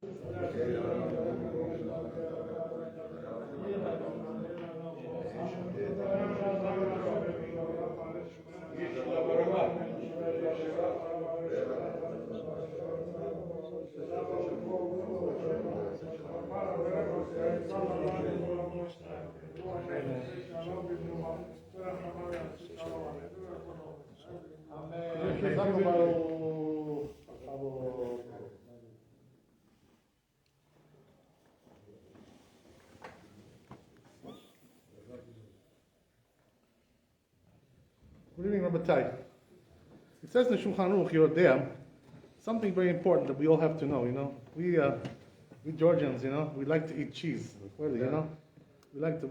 Good evening, Rabbi. It says in the Shulchan Aruch, you're there, something very important that we all have to know, we Georgians, we like to eat cheese, really, we like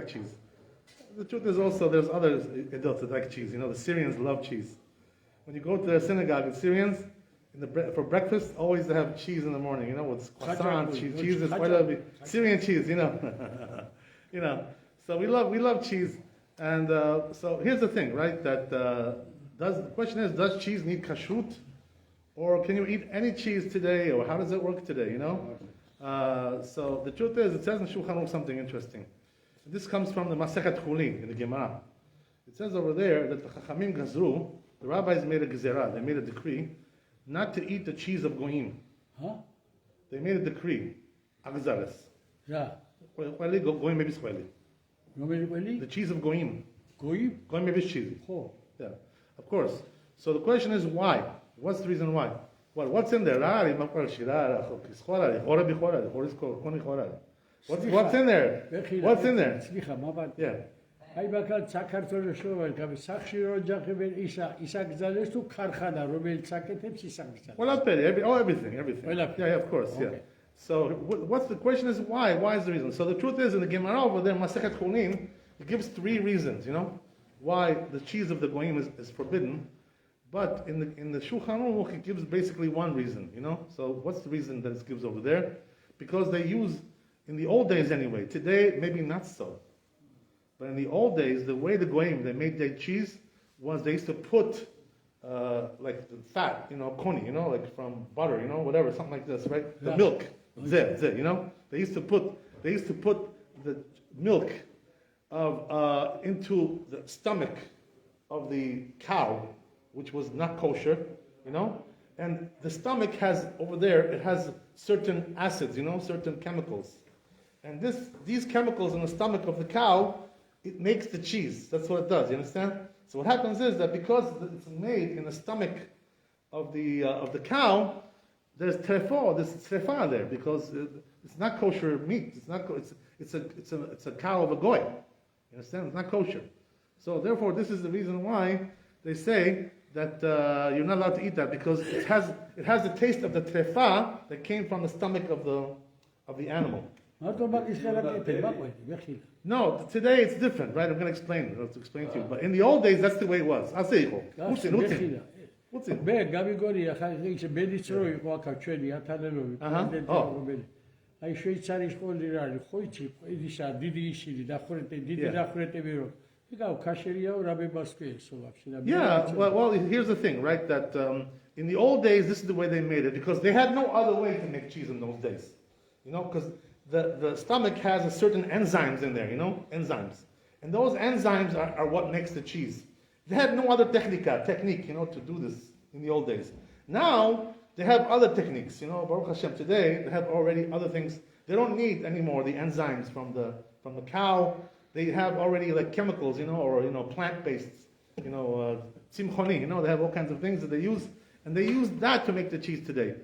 cheese. The truth is also, there's other adults that like cheese, the Syrians love cheese. When you go to the synagogue, the Syrians, for breakfast, always they have cheese in the morning, with croissant, cheese is Syrian cheese, So we love cheese. And so here's the thing, right? That the question is, does cheese need kashrut, or can you eat any cheese today, or how does it work today? So the truth is, it says in Shulchan Aruch something interesting. This comes from the Masechet Chulin in the Gemara. It says over there that the Chachamim Gazru, the rabbis made a gezerah, they made a decree, not to eat the cheese of goyim. Huh? They made a decree, agzares. Yeah. Goyim maybe squarely. The cheese of goyim. Goyim? Goyim maybe cheesy. Oh. Yeah, of course. So the question is why? What's the reason why? Well, what's in there? What's in there? What's in there? Yeah. აი მაგალ საქართველოს შოვარგავი სახშირო ოჯახები ისა გზალეს თუ ქარხანა რომელიც საკეთებს ისა გზალეს. Well, everything. Yeah, of course, okay. Yeah. So what's the question is why? Why is the reason? So the truth is in the Gemara over there, Masechet Chulin, it gives three reasons, why the cheese of the goyim is forbidden. But in the Shulchan Aruch, it gives basically one reason, So what's the reason that it gives over there? Because they use, in the old days anyway, today maybe not so. But in the old days, the way the goyim, they made their cheese, was they used to put, like the fat, koni, like from butter, whatever, something like this, right? The milk, zeh, They used to put the milk into the stomach of the cow, which was not kosher, and the stomach has, over there, it has certain acids, certain chemicals. And these chemicals in the stomach of the cow, it makes the cheese. That's what it does, you understand? So what happens is that because it's made in the stomach of the cow, there's trefa there, because it's not kosher meat. It's a cow of a goy. You understand? It's not kosher. So therefore, this is the reason why they say that you're not allowed to eat that, because it has the taste of the trefa that came from the stomach of the animal. No, today it's different, right? I'm going to explain. I'll explain to you. But in the old days, that's the way it was. I'll say you. What's it? აი შვეიცარიის სკოლი რა არის ხო იცი ისა დიდი ისინი დახურეთ დიდი დახურეთები რო იგავ ქაშერიაო რაბებას ქესო ვაფშე. Yeah, well here's the thing, right, that in the old days this is the way they made it, because they had no other way to make cheese in those days, because the stomach has a certain enzymes in there, enzymes, and those enzymes are what makes the cheese. They had no other technique, to do this in the old days. Now they have other techniques, Baruch Hashem. Today they have already other things. They don't need anymore the enzymes from the cow. They have already like chemicals, or plant-based, tzimchoni, they have all kinds of things that they use, and they use that to make the cheese today.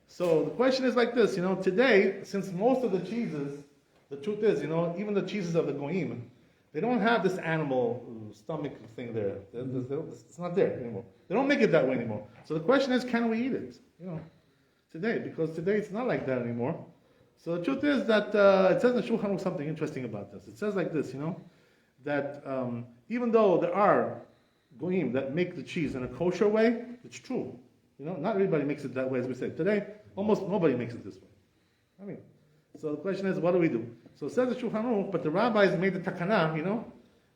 So the question is like this, today, since most of the cheeses, the truth is, even the cheeses of the goyim, they don't have this animal stomach thing there. It's not there anymore. They don't make it that way anymore. So the question is, can we eat it? Today, because today it's not like that anymore. So the truth is that it says in Shulchan Aruch something interesting about this. It says like this, that even though there are goyim that make the cheese in a kosher way, it's true. Not everybody makes it that way, as we say. Today, almost nobody makes it this way. So the question is, what do we do? So it says in Shulchan Aruch, but the rabbis made the takana,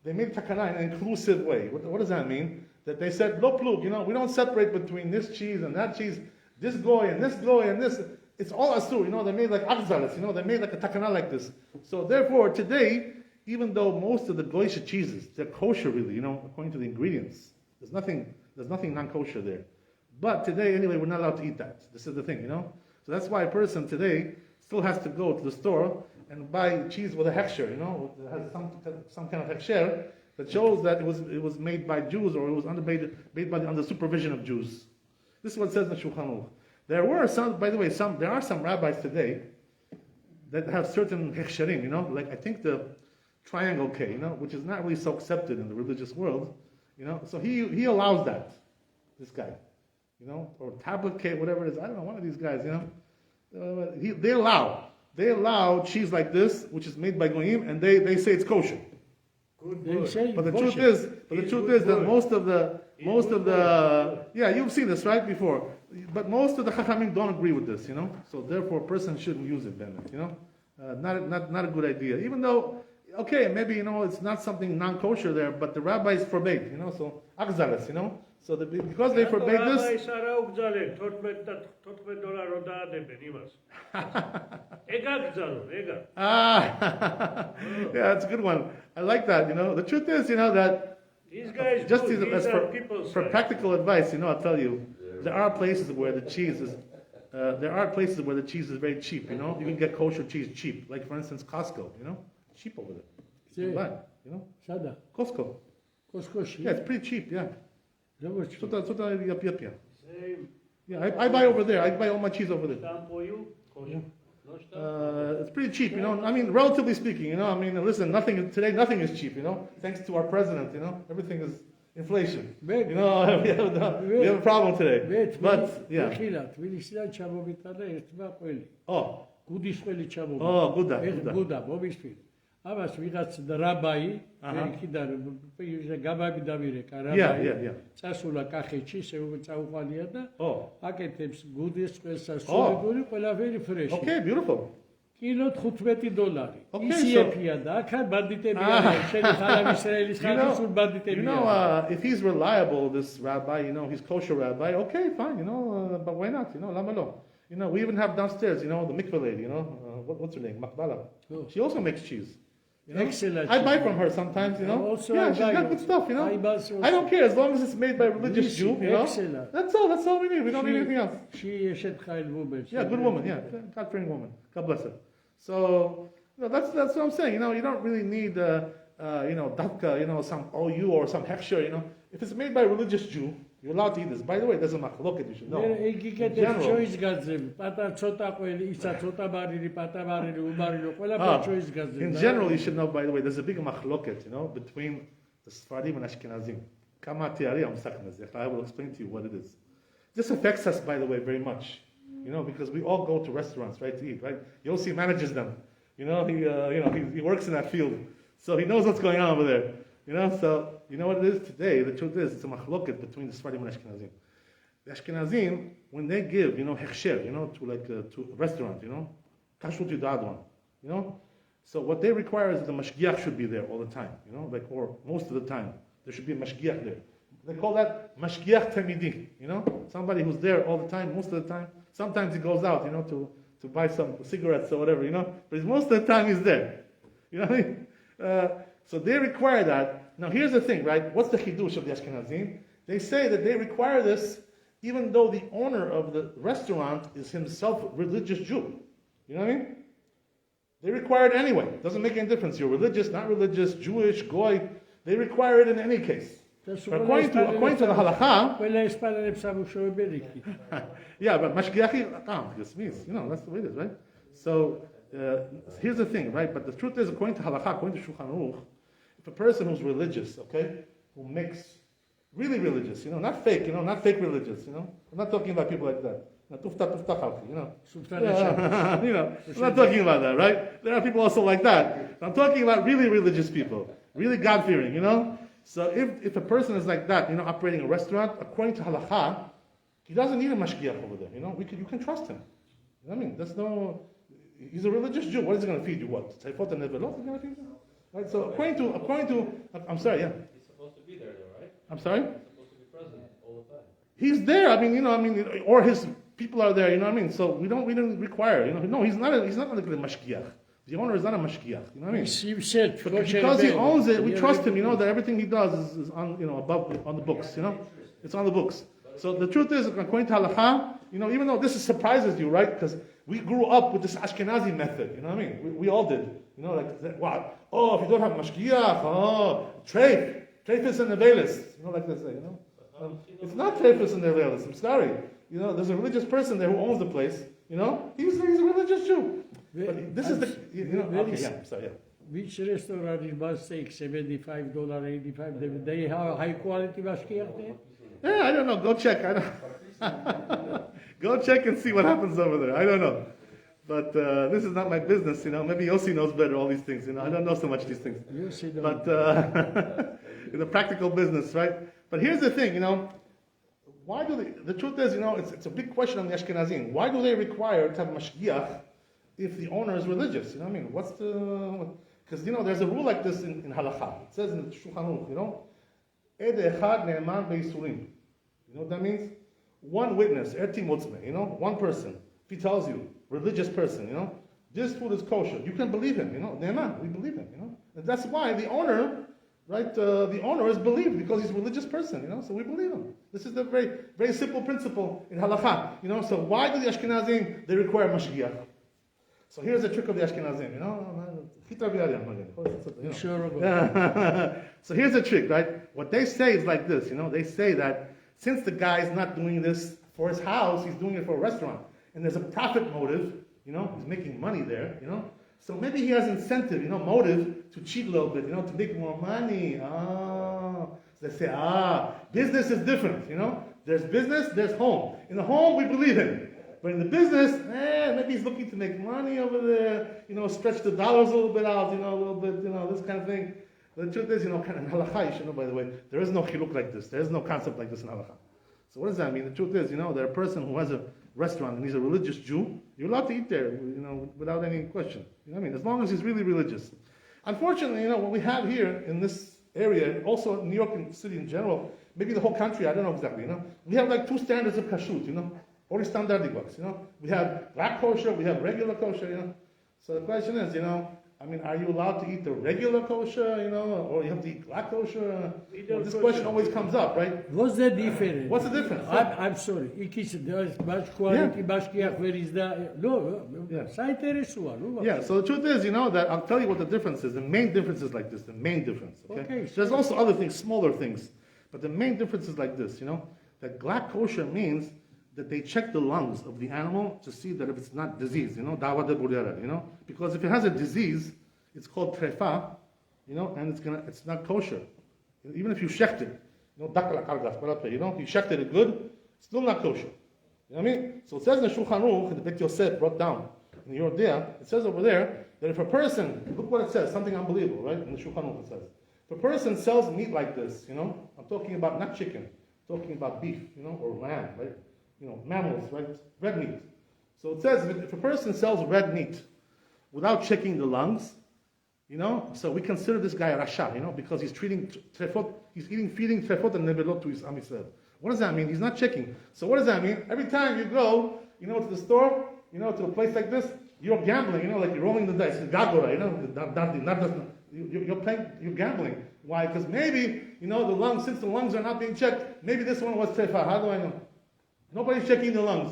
they made takana in an inclusive way. What does that mean? That they said, lo plug, we don't separate between this cheese and that cheese, this goy and this goy and this. it's all asur. They made like akzalas. They made like a takana like this. So therefore, today, even though most of the goyish cheeses they're kosher, really, according to the ingredients, there's nothing non-kosher there. But today, anyway, we're not allowed to eat that. This is the thing, So that's why a person today still has to go to the store and buy cheese with a hechsher, it has some kind of hechsher that shows that it was made by Jews, or it was made by under supervision of Jews. This is what it says in the Shulchan Aruch. There are some rabbis today that have certain hechsherim, like I think the triangle K, which is not really so accepted in the religious world, So he allows that, this guy, or tablet K, whatever it is. I don't know, one of these guys, They allow cheese like this, which is made by goyim, and they say it's kosher. But the truth is that most of the you've seen this right before, but most of the chachamim don't agree with this, So therefore, a person shouldn't use it, not a good idea. Even though, okay, maybe it's not something non-kosher there, but the rabbis forbade, So akzalas, So because they forbade this. Yeah, that's a good one. I like that. The truth is, that these guys just do, as these are for people's practical advice, I'll tell you, there are places where the cheese is. Very cheap. You can get kosher cheese cheap, like for instance Costco. Cheap over there. You can buy, Costco. Yeah, it's pretty cheap. Yeah. Same. Yeah, I buy over there. I buy all my cheese over there. Stamp for you, kosher. No stamp. It's pretty cheap, relatively speaking, listen, nothing is cheap, thanks to our president, everything is inflation. We have a problem today. But, yeah. Oh, Gouda. Avas ვიღაც რაბაი, იქიდან გაბაბი დავირეკა რაბაი. წასულა კახეთში, წაუყალია და აკეთებს გუდის ყველას სულებული ყველაფერი ფრეში. Okay, beautiful. კილო $15. ისიეფია და აქ ბანდიტები არიან, შენი ხალხი ისრაელის ხალხი სულ ბანდიტები. If he's reliable, this rabbi, he's kosher rabbi, okay, fine, but why not, lama lo. We even have downstairs, the mikveh lady, what's her name, Makbala. She also makes cheese. Excellent. I buy from her sometimes, Also, yeah, she's got good stuff, I don't care as long as it's made by a religious Jew, Excellent. That's all we need. We don't need anything else. Yeah, good woman, yeah, God-fearing woman. God bless her. So, that's what I'm saying. You don't really need, dafka, some OU or some hechsher. If it's made by a religious Jew, you're allowed to eat this. By the way, it doesn't machloket, you should know. In general, you should know, by the way, there's a big machloket, between the Sfaradim and Ashkenazim. I will explain to you what it is. This affects us, by the way, very much. Because we all go to restaurants, right, to eat, right? Yossi manages them. He works in that field. So he knows what's going on over there. So you know what it is today? The truth is, it's a machloket between the Sfaradim and Ashkenazim. The Ashkenazim, when they give, hechsher, to a restaurant, kashrut yudad one, so what they require is that the Mashgiach should be there all the time, or most of the time. There should be a Mashgiach there. They call that Mashgiach Tamidi, somebody who's there all the time, most of the time. Sometimes he goes out, to buy some cigarettes or whatever, but most of the time he's there. You know what I mean? So they require that. Now here's the thing, right? What's the chidush of the Ashkenazim? They say that they require this even though the owner of the restaurant is himself a religious Jew. You know what I mean? They require it anyway. It doesn't make any difference. You're religious, not religious, Jewish, goy. They require it in any case. According to the halakha, yeah, but mashgiach this means, that's the way it is, right? So here's the thing, right? But the truth is, according to halakha, according to Shulchan Aruch, if a person who's religious, okay, who makes really religious, not fake, not fake religious, I'm not talking about people like that. I'm not talking about that, right? There are people also like that. I'm talking about really religious people, really God-fearing, So if a person is like that, operating a restaurant, according to halakha, he doesn't need a mashgiach over there. You can trust him. I mean, he's a religious Jew. What is he going to feed you? What? Taifot and nevelot? He's going to feed you? Right. So according to, I'm sorry, yeah. He's supposed to be there, though, right? I'm sorry. He's supposed to be present all the time. He's there. Or his people are there, you know what I mean? So we don't require, you know. No, he's not like a mashgiach. The owner is not a mashgiach, you know what I mean? You said But kosher because he baby. owns it, we Yeah, trust him, you know, that everything he does is on, you know, above, on the books, you know? It's on the books. So the truth is, according to halakha, you know, even though this surprises you, right? Because we grew up with this Ashkenazi method, you know what I mean? We all did. You know, like, wow, oh, if you don't have mashgiach, oh, treifus and nevelis, you know, like they say, you know? It's not treifus and nevelis, I'm sorry. You know, there's a religious person there who owns the place, you know? He's a religious Jew. But this is the, you know, okay, yeah, sorry, yeah. Which restaurant is bus steak, $75, $85? They have high quality mashgiach there? Yeah, I don't know. Go check. I don't. Go check and see what happens over there. I don't know. But this is not my business, you know. Maybe Yossi knows better all these things, you know. I don't know so much these things. Yossi don't. But in the practical business, right? But here's the thing, you know. Why do they? The truth is, you know, it's a big question on the Ashkenazim. Why do they require to have mashgiach if the owner is religious? You know what I mean? What's the? Because you know, there's a rule like this in halakha. It says in the Shulchan Aruch, you know. You know what that means? One witness, you know, one person. If he tells you, religious person, you know, this food is kosher, you can believe him, you know, we believe him, you know. And that's why the owner, right, the owner is believed because he's a religious person, you know, so we believe him. This is the very, very simple principle in halakha, you know, so why do the Ashkenazim, they require mashgiach? So here's the trick of the Ashkenazim, you know. Sure. So here's the trick, right? What they say is like this, you know. They say that since the guy's not doing this for his house, he's doing it for a restaurant, and there's a profit motive, you know. He's making money there, you know. So maybe he has incentive, you know, motive to cheat a little bit, you know, to make more money. So they say, business is different, you know. There's business, there's home. In the home, we believe him. But in the business, maybe he's looking to make money over there, you know, stretch the dollars a little bit out, you know, a little bit, you know, this kind of thing. But the truth is, you know, in halakha, you should know, by the way, there is no chiluk like this. There is no concept like this in halakha. So what does that mean? The truth is, you know, that a person who has a restaurant and he's a religious Jew, you're allowed to eat there, you know, without any question. You know what I mean? As long as he's really religious. Unfortunately, you know, what we have here in this area, also in New York City in general, maybe the whole country, I don't know exactly, you know, we have like two standards of kashrut, you know. Only standard bucks, you know. We have black kosher, we have regular kosher, you know. So the question is, you know, I mean, are you allowed to eat the regular kosher, you know, or you have to eat black kosher? This question always comes up, right? What's the difference? What's the difference? I'm sorry. There's much quality mashgiach. Where is the Yeah, so the truth is, you know, that I'll tell you what the difference is. The main difference is like this, the main difference, okay? There's also other things, smaller things. But the main difference is like this, you know, that Glatt kosher means that they check the lungs of the animal to see that if it's not disease, you know, dawa de burera, you know, because if it has a disease, it's called trefa, you know, and it's not kosher. Even if you shecht it, you know, you shechted it good, it's still not kosher. You know what I mean? So it says in the Shulchan Aruch, in the Bet Yosef brought down in the Yordea, it says over there that if a person, look what it says, something unbelievable, right? In the Shulchan Aruch it says, if a person sells meat like this, you know, I'm talking about not chicken, I'm talking about beef, you know, or lamb, right? You know, mammals, right? Red meat. So it says if a person sells red meat without checking the lungs, you know, so we consider this guy a rasha, you know, because he's treating trefot, feeding trefot and nevelot to his Am Yisrael. What does that mean? He's not checking. So what does that mean? Every time you go, you know, to the store, you know, to a place like this, you're gambling, you know, like you're rolling the dice, gagora, you know, you're playing, you're gambling. Why? Because maybe, you know, the lungs, since the lungs are not being checked, maybe this one was trefa. How do I know? Nobody's checking the lungs.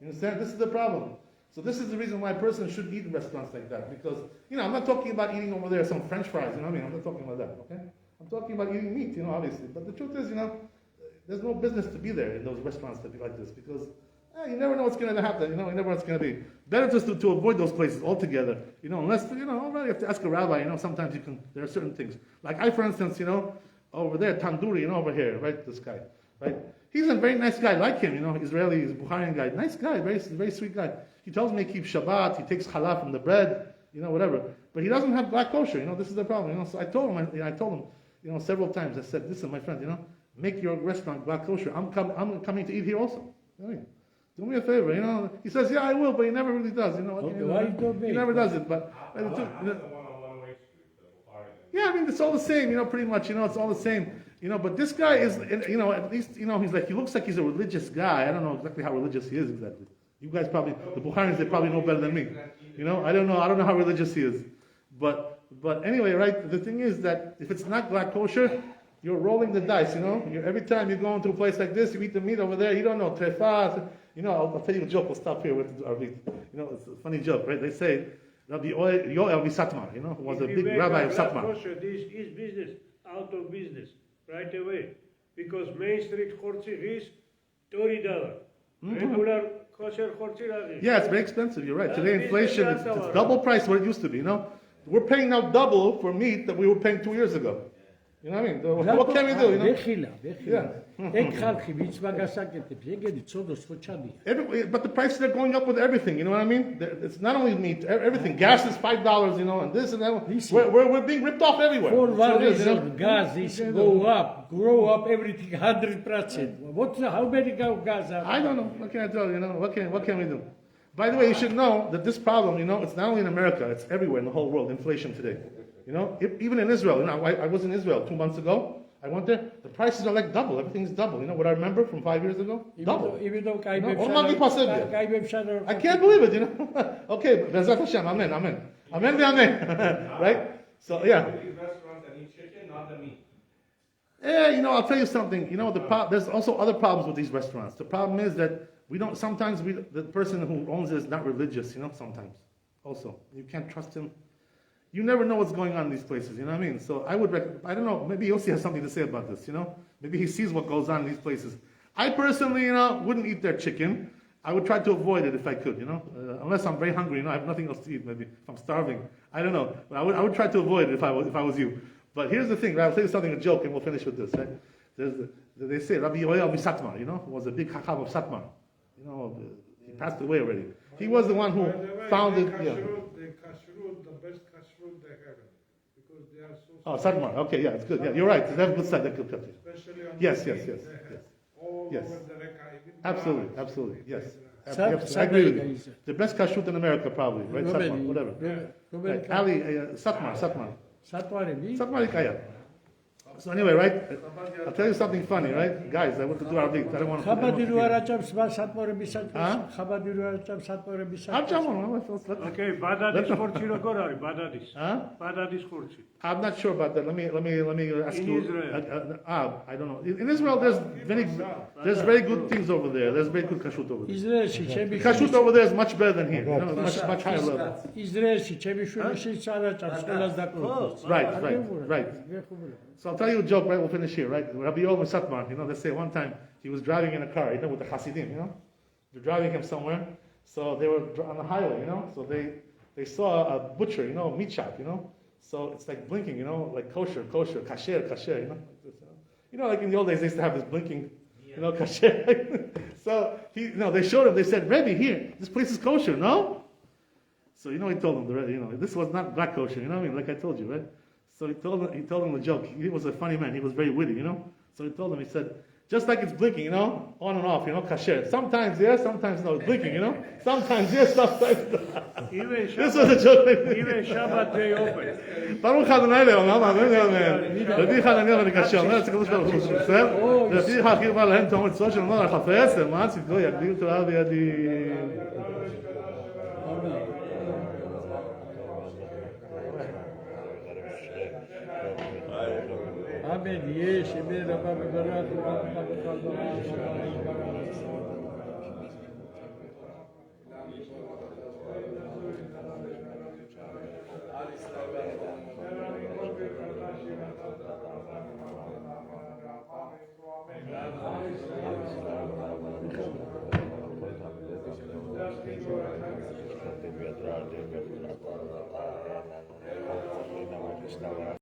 You understand? This is the problem. So this is the reason why a person should eat in restaurants like that. Because, you know, I'm not talking about eating over there some French fries, you know what I mean? I'm not talking about that, okay? I'm talking about eating meat, you know, obviously. But the truth is, you know, there's no business to be there in those restaurants that be like this. Because you never know what's going to happen, you know, you never know what's going to be. Better just to avoid those places altogether, you know, unless, you know, you have to ask a rabbi, you know, sometimes you can, there are certain things. Like I, for instance, you know, over there, tandoori, you know, over here, right, this guy, right? He's a very nice guy, like him, you know, Israeli, he's a Bukharian guy. Nice guy, very sweet guy. He tells me he keeps Shabbat, he takes challah from the bread, you know, whatever. But he doesn't have black kosher, you know, this is the problem, you know. So I told him, you know, several times, I said, listen, my friend, you know, make your restaurant black kosher. I'm coming to eat here also. You know what I mean? Do me a favor, you know. He says, yeah, I will, but he never really does, you know. Okay, you know, why you don't he make? never does it, but... Yeah, I mean, it's all the same, you know, pretty much, you know, it's all the same. But this guy is, at least, he's like, he looks like he's a religious guy. I don't know exactly how religious he is exactly. You guys probably, the Bukharis, they probably know better than me. I don't know how religious he is. But anyway, right, the thing is that if it's not Glatt kosher, you're rolling the dice, Every time you go into a place like this, you eat the meat over there, you don't know, trefa. I'll tell you a joke, we'll stop here with our meat. It's a funny joke, right? They say, Rabbi Yoel Satmar, who was a big rabbi of Satmar. Kosher, this is business, out of business, right away. Because Main Street chortzir is $30. Regular kosher chortzir. Yeah, it's very expensive, you're right. Today inflation, it's double price what it used to be, We're paying now double for meat that we were paying 2 years ago. You know what I mean? What can we do, Yeah. But the prices are going up with everything, you know what I mean? It's not only meat, everything. Gas is $5, and this and that. We're being ripped off everywhere. For one reason, gas is grow up everything 100%. How many gas are? I don't know. What can I tell you? What can we do? By the way, you should know that this problem, it's not only in America, it's everywhere in the whole world, inflation today. Even in Israel, I was in Israel 2 months ago. I went there, the prices are like double, everything's double. What I remember from 5 years ago? Double. Even though I can't believe it, Okay, Bezat Hashem, amen. Amen, amen. Right? So, yeah. Restaurants that eat chicken, not the meat. Yeah, I'll tell you something. There's also other problems with these restaurants. The problem is that the person who owns it is not religious, sometimes. Also, you can't trust him. You never know what's going on in these places, you know what I mean? So I don't know, maybe Yossi has something to say about this, Maybe he sees what goes on in these places. I personally, wouldn't eat their chicken. I would try to avoid it if I could, unless I'm very hungry, I have nothing else to eat, maybe if I'm starving. I don't know. But I would try to avoid it if I was you. But here's the thing, right? I'll tell you something, a joke, and we'll finish with this, right? They say Rabbi Yoel Satmar, who was a big Chacham of Satmar. He passed away already. He was the one who founded. The best kashrut they have, because they are so. Oh, Satmar. Okay, yeah, it's good. Yeah, you're right. They have good side. Especially on Yes. all Yes. over the Reka, even Absolutely. Yes. Sat- I agree with Sat- you. The best kashrut in America, probably, right? Satmar, whatever. Right. Ali, Satmar. Satmar Ikaya. So anyway, right? I'll tell you something funny, right? Guys, I want to do our big. I don't want to. Okay, Badadis chortzir როგორ არის? Badadis. Badadis chortzir. I'm not sure about that. Let me ask In you. Israel. I don't know. In Israel, there's very good things over there. There's very good kashrut over there. The kashrut over there is much better than here. Much higher level. Right. So I'll tell you a joke, right? We'll finish here, right? Rabbi Yoel Satmar, they say one time he was driving in a car, with the Hasidim, They're driving him somewhere. So they were on the highway, So they saw a butcher, meat shop, So it's like blinking, like kosher, kasher, like in the old days they used to have this blinking, kasher. So they showed him, they said, Rebbe, here, this place is kosher, no? So he told them, this was not black kosher, like I told you, right? So he told him the joke. He was a funny man. He was very witty, So he told him, he said, just like it's blinking, on and off, kasher. Sometimes yes, sometimes no. It's blinking, Sometimes yes, sometimes no. This was a joke. Even Shabbat they open. Baruch Adonai Le'olam, amen. Rabbi Hananiah ben Kasher, אומר הציבור שלו בחוץ ישראל, רבי חכי בא להם תאום את סוד של נור החפץ, למען צדקו יגדיל תורה בידי. Amen. Yes, amen.